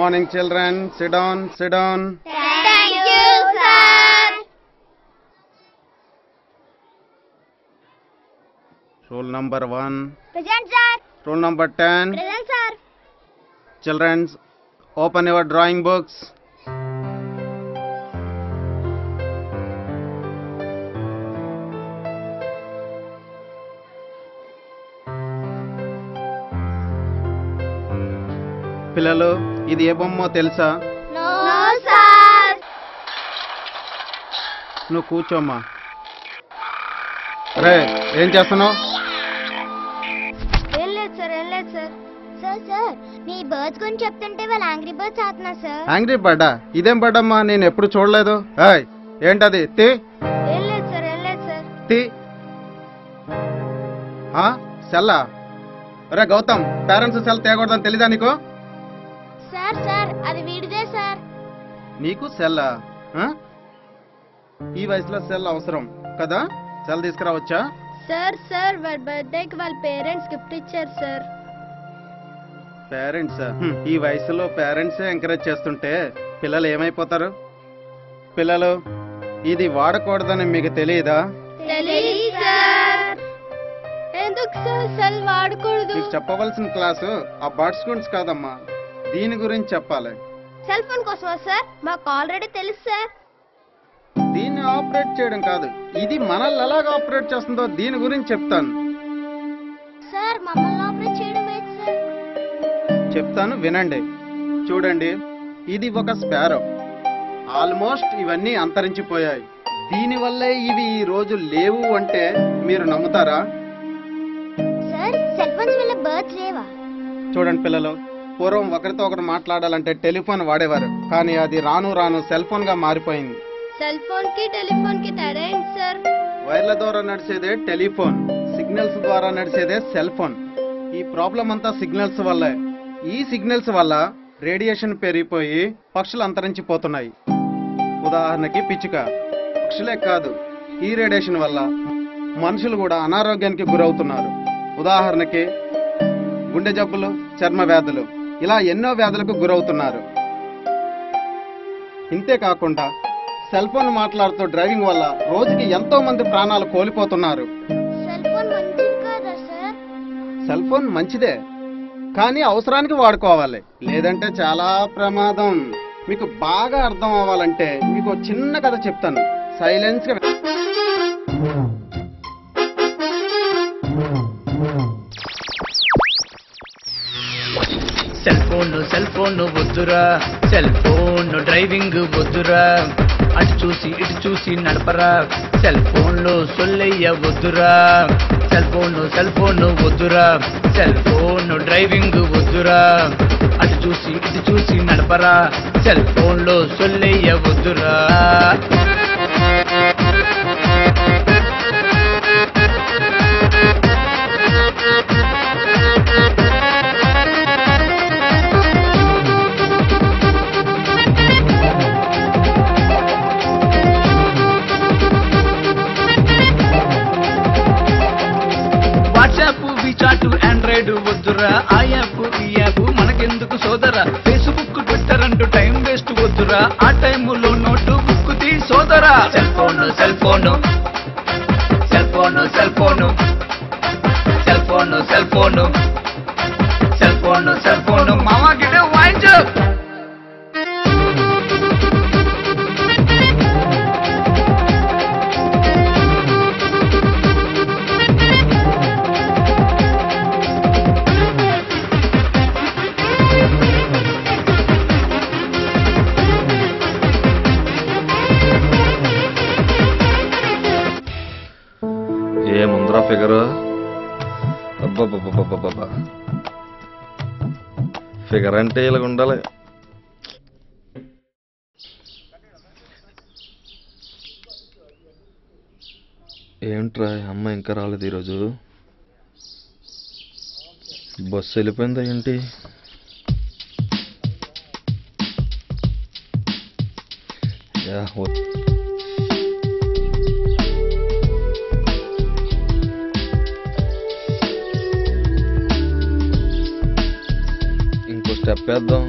morning, children. Sit down, sit down. Thank you, sir. Roll number 1. Present, sir. Roll number 10. Present, sir. Children, open your drawing books. పిల్లలు ఇది ఏ బొమ్మో తెలుసా? No, sir. నువ్వు కూర్చోమ్మా. రే ఏం చేస్తున్నావు? ఏం లేదు సార్. సార్ మీ బర్డ్స్ గురించి చెప్తుంటే వాళ్ళు యాంగ్రీ బర్డ్స్ ఆడుతున్నారు సార్. యాంగ్రీ బర్డా? ఇదేం బర్డమ్మా, నేను ఎప్పుడు చూడలేదు. ఏయ్ ఏంటది? తీ. ఏం లేదు సార్. తీ. సెల్లా? రే గౌతమ్, పేరెంట్స్ సెల్ తేయకూడదని తెలీదా నీకు? సార్ అది వీడిదే సార్. నీకు సెల్లా? ఈ వయసులో సెల్ అవసరం కదా? సెల్ తీసుకురావచ్చా? సార్ వాళ్ళ బర్త్డేకి వాళ్ళ పేరెంట్స్ గిఫ్ట్ ఇచ్చారు సార్. పేరెంట్స్? ఈ వయసులో పేరెంట్సే ఎంకరేజ్ చేస్తుంటే పిల్లలు ఏమైపోతారు? పిల్లలు ఇది వాడకూడదని మీకు తెలియదా? తెలీదు సార్. ఎందుకు సార్ సెల్ వాడకూడదు? మీకు చెప్పవలసిన క్లాసు ఆ బర్డ్స్ గురించి కాదమ్మా, దీని గురించి చెప్పాలి. సెల్ ఫోన్ కోసమా సార్? మాకు ఆల్రెడీ తెలుసు సార్. దీన్ని ఆపరేట్ చేయడం కాదు, ఇది మనల్ని ఎలాగ ఆపరేట్ చేస్తుందో దీని గురించి చెప్తాను. సార్ మమ్మల్ని ఆపరేట్ చేయడం ఏంటి సార్? చెప్తాను వినండి. చూడండి, ఇది ఒక స్పారో. ఆల్మోస్ట్ ఇవన్నీ అంతరించిపోయాయి. దీనివల్లే ఇవి ఈ రోజు లేవు అంటే మీరు నమ్ముతారా? సార్ సెల్ ఫోన్స్ వల్ల బర్డ్స్ లేవా? చూడండి పిల్లలు, పూర్వం ఒకరితో ఒకరు మాట్లాడాలంటే టెలిఫోన్ వాడేవారు, కానీ అది రాను రాను సెల్ ఫోన్ గా మారిపోయింది. సెల్ ఫోన్ కి టెలిఫోన్ కి తేడా ఏంటి సార్? వైర్ల ద్వారా నడిచేదే టెలిఫోన్, సిగ్నల్స్ ద్వారా నడిచేదే సెల్ ఫోన్. ఈ ప్రాబ్లం అంతా సిగ్నల్స్ వల్లే. ఈ సిగ్నల్స్ వల్ల రేడియేషన్ పెరిగిపోయి పక్షులు అంతరించిపోతున్నాయి. ఉదాహరణకి పిచ్చుక. పక్షులే కాదు, ఈ రేడియేషన్ వల్ల మనుషులు కూడా అనారోగ్యానికి గురవుతున్నారు. ఉదాహరణకి గుండె జబ్బులు, చర్మ వ్యాధులు, ఇలా ఎన్నో వ్యాధులకు గురవుతున్నారు. ఇంతేకాకుండా సెల్ ఫోన్ మాట్లాడుతూ డ్రైవింగ్ వల్ల రోజుకి ఎంతో మంది ప్రాణాలు కోల్పోతున్నారు. సెల్ ఫోన్ మంచిది కాదా సార్? సెల్ ఫోన్ మంచిదే, కానీ అవసరానికి వాడుకోవాలి, లేదంటే చాలా ప్రమాదం. మీకు బాగా అర్థం అవ్వాలంటే మీకు చిన్న కథ చెప్తాను. సైలెన్స్ గా సెల్ ఫోన్ వద్దురా, సెల్ ఫోన్ డ్రైవింగ్ వద్దురా, అటు చూసి ఇటు చూసి నడపరా, సెల్ ఫోన్ లో సొల్లయ్య వద్దురా, సెల్ ఫోన్ వద్దురా, సెల్ ఫోన్ డ్రైవింగ్ వద్దురా, అటు చూసి ఇటు చూసి నడపరా, సెల్ ఫోన్ లో సొల్లయ్య వద్దురా. ఆండ్రాయిడ్ వద్దురా, ఆ యాప్ ఈ యాప్ మనకెందుకు సోదరా, ఫేస్బుక్ ట్విట్టర్ అంటూ టైం వేస్ట్ వద్దురా, ఆ టైములో నోటు బుక్ తీ సోదరా. సెల్ ఫోన్ మామా గిడే వాయించు. ఏముందిరా ఫిగర్? అబ్బబ్బబ్బబ్బబ్బబ్బా, ఫిగర్ అంటే ఇలాగ ఉండాలి. ఏంట్రా అమ్మ ఇంకా రాలేదు ఈరోజు? బస్సు వెళ్ళిపోయిందా ఏంటి? ఇంకో స్టెప్ వేద్దాం.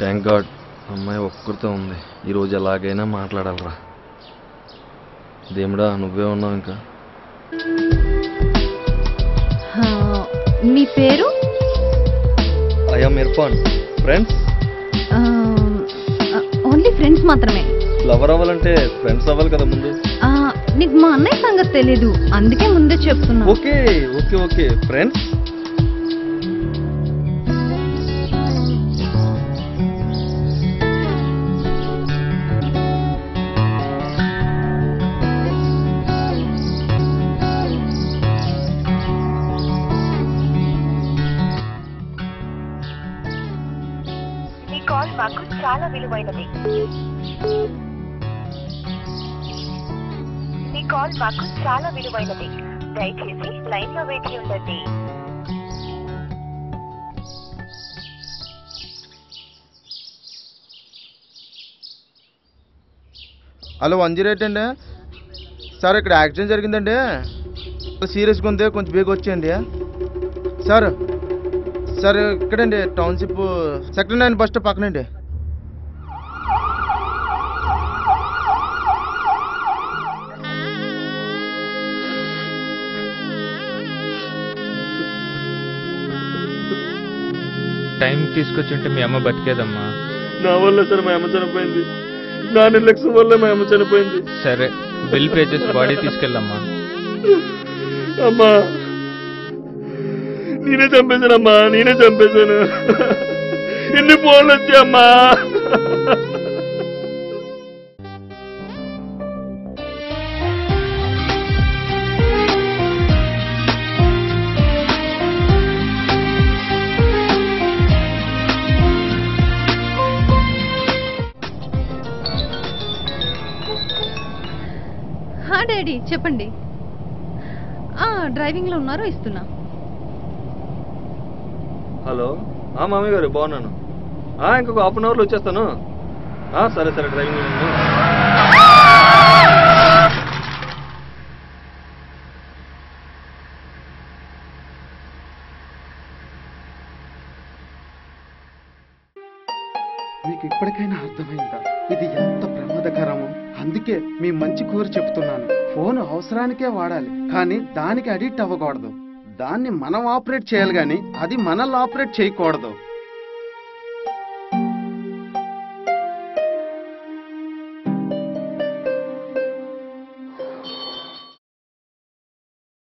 థ్యాంక్ గాడ్ అమ్మాయి ఒక్కరితో ఉంది. ఈరోజు ఎలాగైనా మాట్లాడాలరా. దేవుడా నువ్వే ఉన్నావు ఇంకా. మీ పేరు? I am Irfan. Friends? Only friends మాత్రమే. లవర్ అవ్వాలంటే ఫ్రెండ్స్ అవ్వాలి కదా ముందు. నీకు మా అన్నయ్య సంగతి తెలీదు, అందుకే ముందే చెప్తున్నా. Okay okay okay friends. Call మాకు చాలా విలువైనది. మీ కాల్ మాకు చాలా విలువైనది. దయచేసి లైన్ లో వేచి ఉండండి. హలో 108 అండి. సార్ ఇక్కడ యాక్సిడెంట్ జరిగిందండి. సీరియస్గా ఉంది, కొంచెం బేగా వచ్చేయండి. సార్ సార్ ఇక్కడండి టౌన్షిప్ సెక్టర్ 9 బస్ స్టాప్ పక్కనండి. టైం తీసుకొచ్చుంటే మీ అమ్మ బతికేదమ్మా. నా వల్ల సార్ మా అమ్మ చనిపోయింది. నా నిర్లక్ష్యం వల్ల మా అమ్మ చనిపోయింది. సరే బిల్ పే చేసి బాడీ తీసుకెళ్ళమ్మా. అమ్మా నేనే చంపేశానమ్మా, నేనే చంపేశాను. ఎన్ని ఫోన్లు వచ్చాయమ్మా. డాడీ చెప్పండి. డ్రైవింగ్ లో ఉన్నారు, ఇస్తున్నా. హలో మామయ్య గారు బాగున్నాను. ఇంకొక హాఫ్ అన్ అవర్లో వచ్చేస్తాను. సరే సరే డ్రైవింగ్. మీకు ఇప్పటికైనా అర్థమైందా ఇది ఎంత ప్రమాదకరమో? అందుకే మీ మంచి కోరి చెప్తున్నాను. ఫోన్ అవసరానికే వాడాలి, కానీ దానికి అడిక్ట్ అవ్వకూడదు. దాన్ని మనం ఆపరేట్ చేయాలి, కానీ అది మనల్ని ఆపరేట్ చేయకూడదు.